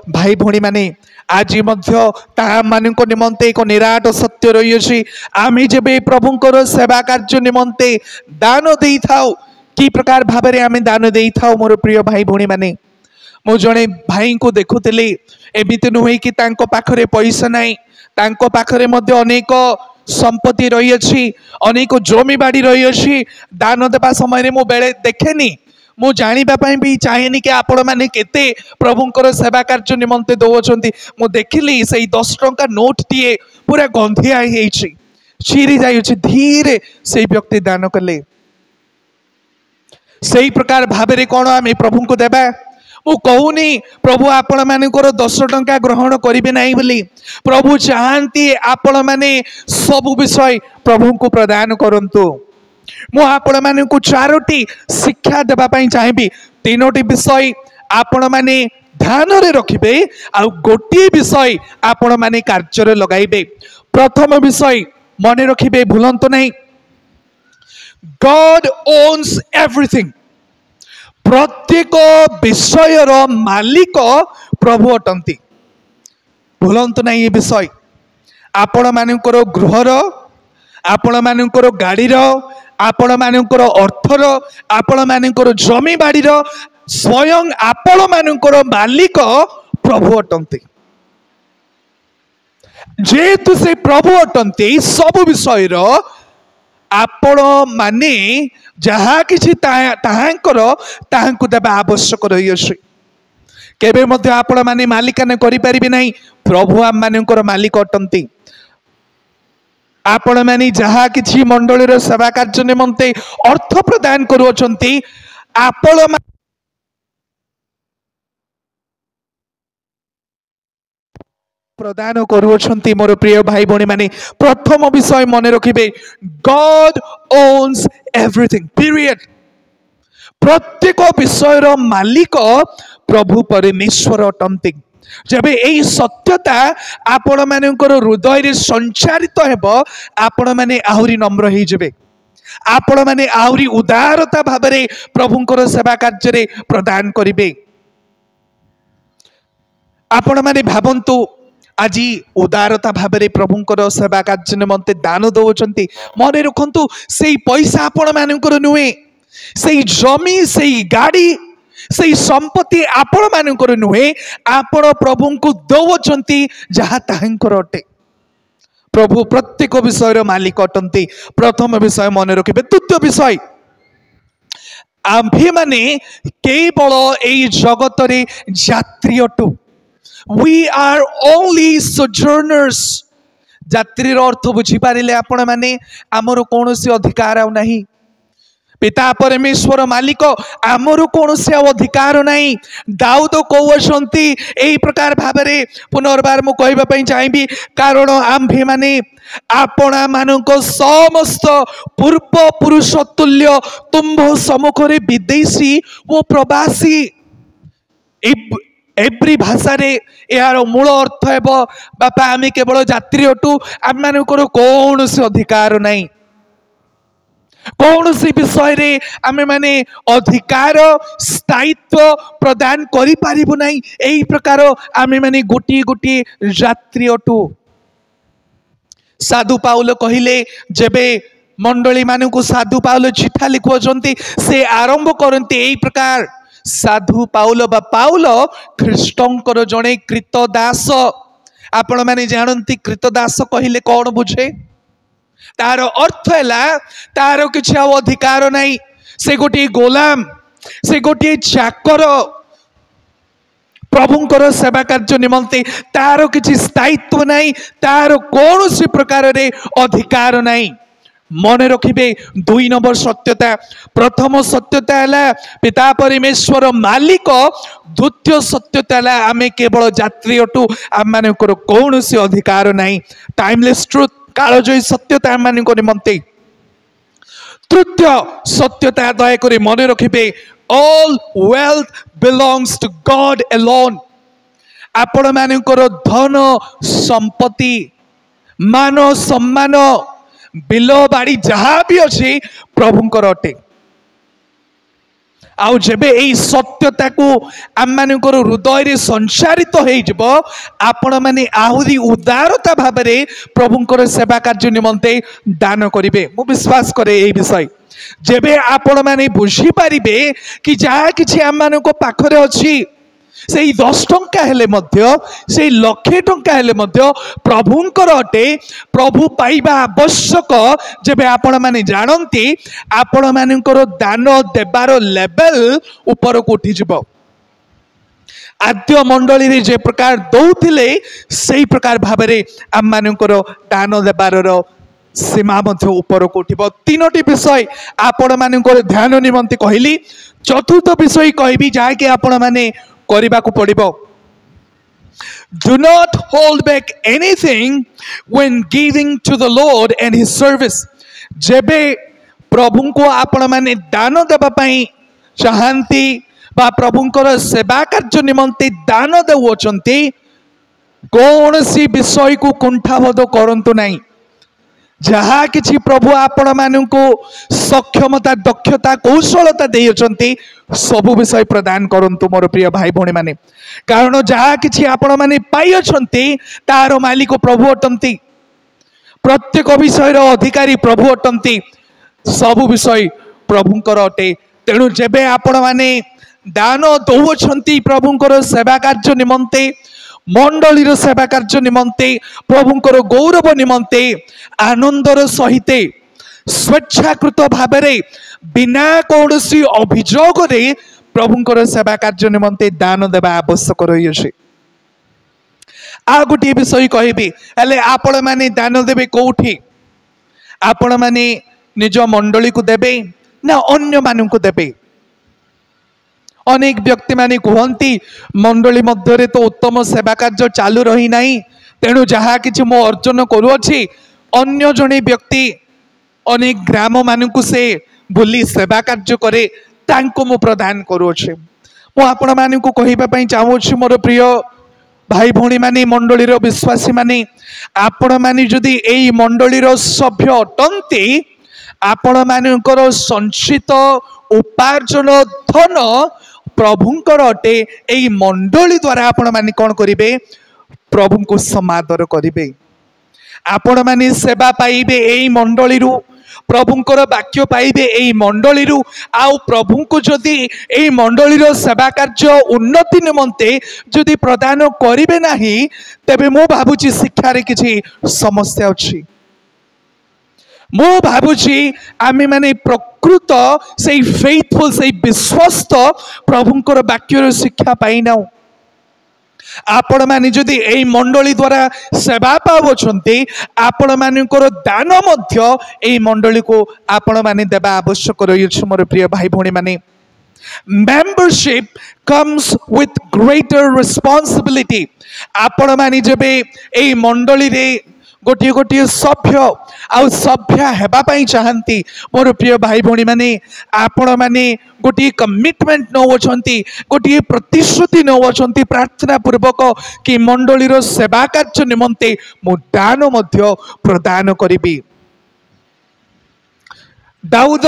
भाई भौणी माने आज मान निमंते एक निराट सत्य रही आमे जेबे प्रभुंकर सेवा कार्य निमंते दान दे थाउ कि प्रकार भाव आमे दान दे थाउ मोर प्रिय भाई भौणी माने मु जड़े भाई को देखुली एमती नुहे कि तांको पाखरे पैसा नाई तांको पाखरे मध्य अनेक संपत्ति रही अछि अनेक जमी बाड़ी रही अछि दान देवा समय मु बेले देखेनी मु जानिबा पई भी चाहेनी कि आपण माने केते प्रभुंकर सेवा कार्य निमंते दौरान मु देखिली से 10 टंका नोट टीए पूरा गंधिया हेछि चिरी जाइछि धीरे से व्यक्ति दान कले सही प्रकार भाबरे कोन आमे प्रभु को देबा मु कहूनी प्रभु आपण मानकर 10 टंका ग्रहण करिवे नाही बोली प्रभु चाहंती आपण माने सब विषय प्रभु को प्रदान करंतु मु आपण माने को चारोटी शिक्षा देबा पई चाहेबी तीनोटी विषय आपण माने ध्यान रे रखिबे आ गोटी विषय आपण माने कार्य रे लगाइबे प्रथम विषय मने रखिबे भूलंतो नहीं गॉड ओन्स एवरीथिंग प्रत्येक विषय रो मालिक प्रभु अटंती भूलंतो नहीं ये विषय आपण मानकर गृहर आपण मानकर गाड़ीर आपण मानकर अर्थर आपण मानकर जमी बाड़ीर स्वयं आपण मानकर मालिक प्रभु अटंती जेहेतु से प्रभु अटंती सब विषय आपण माने जहा किछि ताहांकर ताहांकु देबा आवश्यक रही अछि केबे मध्य आपण माने मालिकाना करि परिबे नाही प्रभु आम मानकर मालिक अटंती आपण माने जहा किछि मंडलीर सेवा कार्य निमंते अर्थ प्रदान करूछंती आपण प्रदान करूछंती मोर प्रिय भाई भौणी माने प्रथम विषय मन रखिबे गॉड ओन्स एवरीथिंग पीरियड प्रत्येक विषय रो मालिक प्रभु परमेश्वर अटंती जब यही सत्यता आपण मानकर हृदय रे संचारित हेबो आपण माने आहुरी नम्र हो जबे आपण माने आहुरी उदारता भाबरे प्रभुंकर सेवा कार्य रे प्रदान करिवे आपण माने भाबंतु आज उदारता भाबरे प्रभुंकर सेवा कार्य निमंते दान दउचंती मने रखंतु सेई पैसा आपण मानकर नुहे सेई जमी सेई गाड़ी से संपत्ति आपण मानकर नुहे आपण प्रभु को दौचंती जहा ताहंकर अटे प्रभु प्रत्येक विषय मालिक अटंती प्रथम विषय मन रखिबे द्वितीय विषय आम्भे माने केवल एई जगत रे यात्री अटु वी आर ओनली सोजर्नर्स यात्री अर्थ बुझी पारिले आपण माने आमर कोनोसी अधिकार आ नाही पिता परमेश्वर मालिक आमर कौन से अधिकार नहीं दाऊद कहते यही प्रकार भाव में पुनर्बार मु कहवाई चाहिए कारण आम्भे माने आपणा मानक समस्त पूर्व पुरुष तुल्य तुम्भ सम्मुख विदेशी वो प्रवासी एव्री भाषा रे यार मूल अर्थ है बापा आम केवल यात्री अटू आम मानकर कौन से अधिकार नहीं कौन सी विषय रे आमे माने अधिकार स्थायित्व प्रदान करि पारिबु नाही एई प्रकार आमे माने गोटी गोटी जात्री अटु। साधु पाउल कहिले जेबे मंडली मानू साधु पाउल चिठा लिखुचंती से आरंभ करती एई प्रकार साधु पाउल बा पाउल ख्रीष्टंकर जणे कृतदास। आपण माने जानती कृतदास कहिले कौन बुझे तार अर्थ है तार किसी अधिकार नहीं से गोटे गोलाम से गोटे चाकर प्रभुंकर सेवा कार्य निमंते तार किसी स्थायित्व नहीं तार कौन सी प्रकार रे अधिकार नहीं। मन रखिबे 2 नंबर सत्यता प्रथम सत्यता है पिता परमेश्वर मालिक द्वितीय सत्यता है आमे केवल यात्री अटू आम मानकर कौन सी अधिकार नहीं। टाइमलेस ट्रुथ कालजयी सत्यता आम मान निमंते। तृतीय सत्यता दयाकोरी मन रखिबे all wealth belongs to God alone. आपण मानकर धन संपत्ति मान सम्मान बिल बाड़ी जहाँ भी अच्छी प्रभुंकर अटे। आउ जेबे एई सत्यता को आम मानकर हृदय रे संचारित हो आपण माने आहुरी उदारता भाबरे प्रभुंकर सेवा कार्य निमंते दान करिवे। मु विश्वास करे एई विषय जेबे आपण माने बुझी पारिबे कि जहाँ किछि आम मानको पाखरे अछि से 10 टंका हेले मध्य से लक्षे टंका हेले मध्य प्रभुंकर अटे प्रभु पाइबा आवश्यक। जेबे आपण माने जानती आपण मानकर दान देबार लेवल ऊपर को उठी जिवो। आद्य मंडली रे जे प्रकार दौथिले सेही प्रकार भाबरे आम मानकर दान देबार सीमा मध्य ऊपर को उठिबो। तीनोटी विषय आपण मानकर ध्यान निमंते कहली। चतुर्थ विषय कहबी जाके आपण माने करबा को पड़िबो। Do not hold back anything when giving to the Lord and his service। जेबे प्रभु को आपण माने दान देबा पई चाहंती बा प्रभुंकर सेवा कार्य निमंते दान देउचंती कौन सी विषय को कुंठाबोध करंतु नहीं। जहाँ किछि प्रभु आपण मानू सक्षमता दक्षता कौशलता देइछंती सबु विषय प्रदान करंतु मोर प्रिय भाई भौणी माने। कारण जहाँ किछि आपण माने पाइछंती तार मालिक प्रभु अटंती। प्रत्येक विषय अधिकारी प्रभु अटंती। सबु विषय प्रभुंकर अटे। तेणु जेबे आपण माने दान दौछंती प्रभुंकर सेवा कार्य निमंते मंडलीर सेवा कार्य निमंते प्रभुंकर गौरव निमंते आनंदर सहित स्वेच्छाकृत भावरे बिना कौनसी अभियोग रे प्रभुंकर सेवा कार्य निमंते दान देवा आवश्यक रही है। आ गोटे विषय कहबी हेले आपण माने दान देबे कोठी आपण माने निज मंडली को देबे ना अन्य मानू को देबे। अनेक व्यक्ति माने कहती मंडली मध्य तो उत्तम सेवा कार्य चालू रही नहीं तेणु जहाँ किछि मो अर्जन करुअछि अन्य जने व्यक्ति अनेक ग्राम मानू से बुली सेवा कार्य करे तांको मो प्रदान करुअछि। मो आपण मानू कहबा पई चाहूछि मोर प्रिय भाई भौणी माने मंडलीर विश्वासी माने आपण माने जदि एई मंडलीर सभ्य अटंती आपण मानकर संचित उपार्जन धन प्रभुंकर अटे। एई मंडली द्वारा आपण माने कौन करिवे प्रभु को समादर करिवे। आपण माने सेवा पाइबे एई मंडली रु प्रभुंकर वाक्य पाइबे एई मंडली रु आउ प्रभु को जदि एई मंडली रो सेवा कार्य उन्नति निमंते जदि प्रदान करिवे नाही तबे मो भाबुची शिक्षा रे किछि समस्या अछि। मो भाबुची आमे माने प्रकृत से फेथफुल से विश्वस्त प्रभुंकर वाक्यर शिक्षा पाइना। आपण माने जदि एई मंडली द्वारा सेवा पावछंती आपण मानकर दान मध्य एई मंडली को आपण माने देबा आवश्यक रही। मोर प्रिय भाई भौणी माने membership comes with greater responsibility. आपण माने जबे एई मंडली रे गोटे गोटे सभ्य आउ सभ्य हेबा पई चाहंती मोर प्रिय भाई भौणी माने आपण माने गोटे कमिटमेंट नौछंती गोटे प्रतिश्रुति नौछंती प्रार्थना पूर्वक कि मंडलीर सेवा कार्य निमंते मु दान मध्य प्रदान करिबी। दाऊद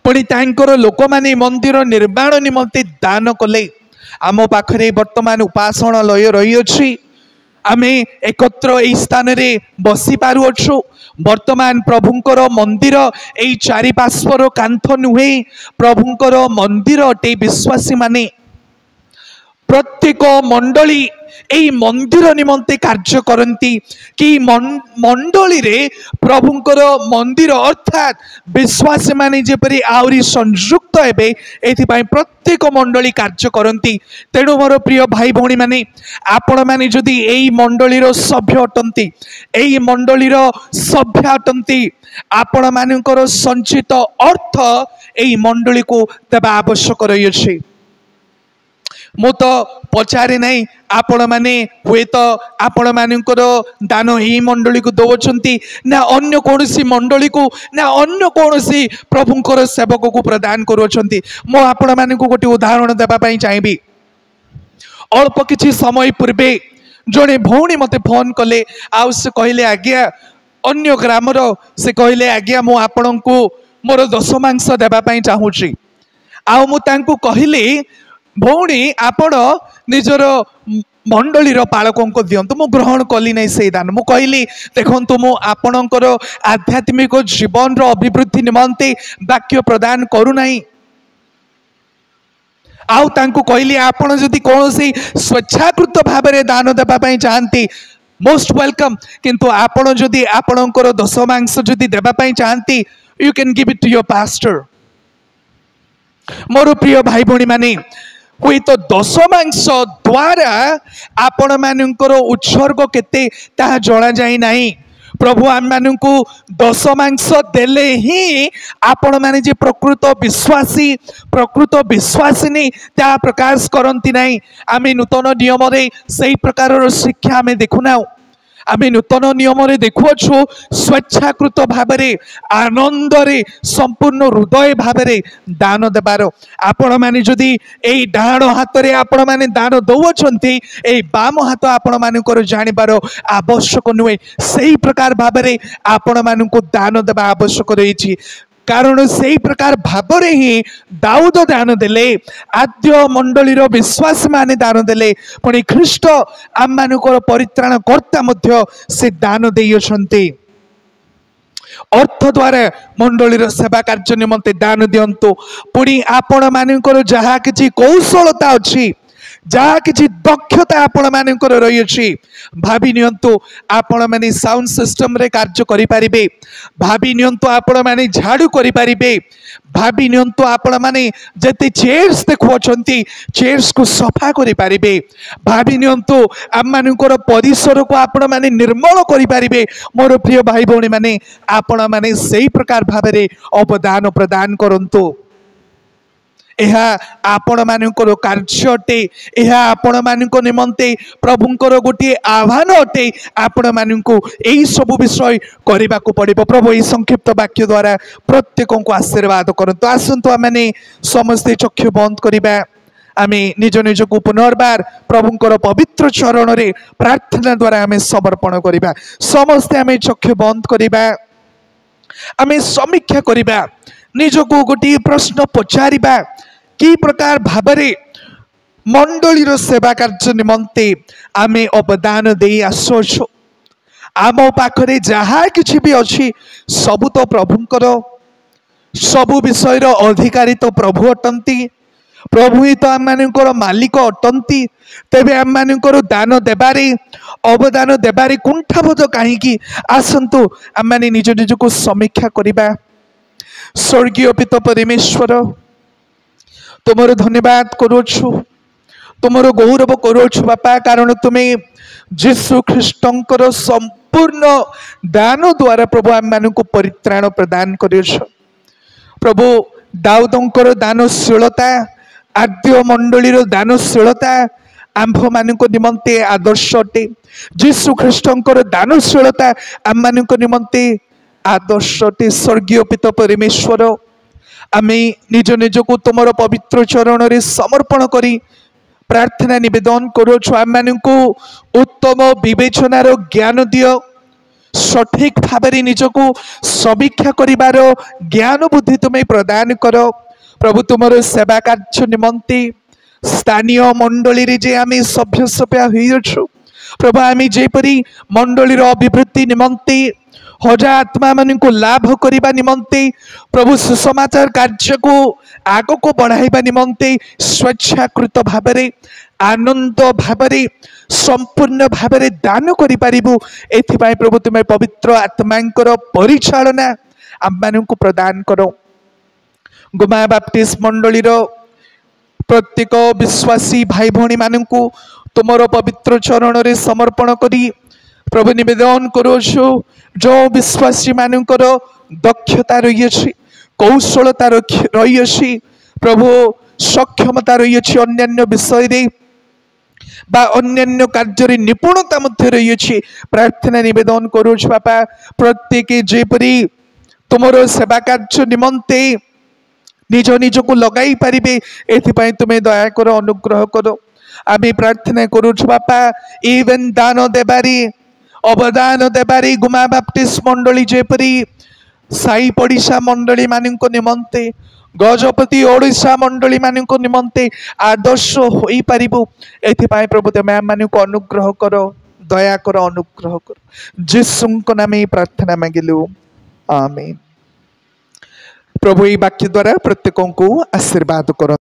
पुणी तांकर लोक माने मंदिर निर्माण निमंते दान कले। आम पाखरे वर्तमान उपासनालय रही अछि। आमे एकत्र एई स्थान रे बसी पारुअछु। वर्तमान प्रभुंकर मंदिर एई चारि पार्श्वर कांथ नुहे, प्रभुंकर मंदिर अटे। विश्वासी माने प्रत्येक मंडली एई मंदिर निमंते कार्य करती कि मंडली रे प्रभुंकर मंदिर अर्थात विश्वासी माने जेपरि आउरी संयुक्त हेबे एथिपाई प्रत्येक मंडली कार्य करती। तेणु मोर प्रिय भाई भौणी माने आपण माने जदि एई मंडली रो सभ्य अटंती, एई मंडली रो सभ्य अटंती, आपण मानकर संचित अर्थ एई मंडली को देबा आवश्यक रही अछि। मु तो पचारे नहीं आपण माने हुए तो आपण मानकर दान यही मंडली को दौरान ना अन्य कौन मंडली को ना अन्य कौन प्रभुंकर सेवक को प्रदान करुँच। मो आपण मान गोटे उदाहरण देवाई चाहिए। अल्प किछि समय पूर्वे जड़े भौणी मते फोन कले आउ से कहले आज्ञा अन्य ग्रामर से कहले आज्ञा मु आपण को मोर दशमांश देवाई चाहूँगी। आउ मु तांको कहली भौणी आपण निजर मंडली पालकों को दिंतु। मु ग्रहण कली नहीं से दान। मु कहली देखंतु मु आपणकर आध्यात्मिक जीवन रो अभिवृद्धि निमंते वाक्य प्रदान करू नहीं। आउ तांको कहली आपण जदि कौनसी स्वेच्छाकृत भाव में दान देबा पई चाहंती मोस्ट वेलकम, किंतु आपण जदि आपणकर दशमांश जदि देबा पई चाहंती you can give it to your pastor. मोर प्रिय भाई भौणी माने हुए तो दशमांश द्वारा आपण मानकर उत्सर्ग केते ताहा जणा जाई नाही। प्रभु आम मान को दशमांश देले ही आपण माने जे प्रकृत विश्वासिनी ता प्रकाश करती नहीं। आमे नूतन नियम रे सही प्रकार शिक्षा आमे देखुना। आमे नूतन नियम रे देखुअछु स्वेच्छाकृत भाव में आनंद रे संपूर्ण हृदय भाव में दान देबार। आपण माने जदि एई डाण हाथ रे आपण माने दान दौछंती एई बाम हाथ आपण मानकर जानिबार आवश्यक नुहे। सही प्रकार भाव में आपण मानकु दान देबा आवश्यक रही। कारण से प्रकार भाव में ही दाऊद दान देले, आद्य मंडली विश्वास माने दान देले, पुणी ख्रीष्ट आम मानकर परित्राण कर्ता मध्य से दान देइछन्ति। अर्थ द्वारा मंडली सेवा कार्य निमंते दान दियंतु। पुणी आपण मानकर जहा किछि कौशलता अछि, जहा किछि दक्षता आपण मानकर रही अछि, भाभी नियंतु आपण माने साउंड सिस्टम रे कार्य करि परिबे, भाभी नियंतु आपण माने झाड़ू करि परिबे, भाभी नियंतु आपण माने जते चेयर्स देखुछंती चेयर्स को सफा करि परिबे, भाभी नियंतु आम मानकर परिसर को आपण माने निर्मल करि परिबे। मोर प्रिय भाई भौणी माने आपण माने सही प्रकार भाव में अवदान प्रदान करंतु। एहा आपण मानकर कार्य अटे, एहा आपण मानक निमंते प्रभुंकर गोटे आह्वान अटे। आपण मानकु एई सब विषय करबा को पड़िबो। प्रभु एई संक्षिप्त वाक्य द्वारा प्रत्येक को आशीर्वाद करंतु। आसंतु आमे समस्ते चक्षु बंद करिबा। आमे निज निज को पुनर्बार प्रभुंकर पवित्र चरण रे प्रार्थना द्वारा आमे समर्पण करिबा। समस्ते आमे चक्षु बंद करिबा। आमे समीक्षा करिबा, निज को गोटे प्रश्न पचारिबा कि प्रकार भावरे मंडली सेवा कार्य निमंते आमे अवदान दे आसुछु। आम पाखरे जहा किछि भी अछि सबु तो प्रभुंकर, सबु विषय अधिकारी तो प्रभु अटंती। प्रभु ही तो आम मानकर मालिक अटंती। तेबे आम मानकर दान देबारे अवदान देबारे कुंठाबोध कहीं। आसंतु आम माने निज निज को समीक्षा करिबा। स्वर्गीय पिता परमेश्वर तुमर धन्यवाद करुछु, तुमर गौरव करुछु बापा, कारण तुम्हें जीशु ख्रीष्टंकर संपूर्ण दान द्वारा प्रभु आम मान को परित्राण प्रदान करिछ। प्रभु दाऊदंकर दानशीलता, आद्य मंडली दानशीलता आंभ मान निमंते आदर्श अटे। जीशु ख्रीष्टंकर दानशीलता आम मान निमंते आदर्श अटे। स्वर्गीय पिता परमेश्वर आमे निज निज को तुमर पवित्र चरण रे समर्पण करी प्रार्थना निवेदन करुछु। आम मान को उत्तम विवेचनार ज्ञान दियो, सठिक भाव निजक समीक्षा करिवार ज्ञान बुद्धि तुम्हें प्रदान कर प्रभु तुमर सेवा कार्य निमंते स्थानीय मंडली जे आम सभ्य सभ्या हो प्रभु आम जेपरी मंडलीर अभिवृद्धि निमंते हजार आत्मा मान को लाभ करने निमंते प्रभु सुसमाचार कार्य को आग को बढ़ाइबा निमंते स्वेच्छाकृत भाव आनंद भाव संपूर्ण भाव दान करूँ एथिपाई प्रभु तुम्हें पवित्र आत्मांकर परिचालना आम मान को प्रदान करो। गुमा बाप्टिस्ट मंडलीर प्रत्येक विश्वासी भाई भौणी मानू तुमर पवित्र चरण रे समर्पण करी प्रभु निवेदन करुछु जो विश्वासी मानकर दक्षता रही कौशलता रही प्रभु सक्षमता रही अन्य विषय बा अन्य कार्य निपुणता मध्य रही प्रार्थना निवेदन करुछु बापा प्रत्येक जेपरी तुमर सेवा कार्य निमंते निज निज को लगाई पारे एथिपाई तुम्हें दया कर अनुग्रह करो आम प्रार्थना करुछु बापा इवेन दान देबारी अवदान देबारी गुमा बाप्टिस्ट मंडली जेपरी साई पड़िशा मंडली मान निमंते गजपति ओडिशा मंडली मान निमंते आदर्श हो पारिबु एथिपाई प्रभु तुम आम मान को अनुग्रह करो दया कर अनुग्रह कर जीसु नाम प्रार्थना मांगिलु आमीन। प्रभु ये वाक्य द्वारा प्रत्येक को आशीर्वाद कर।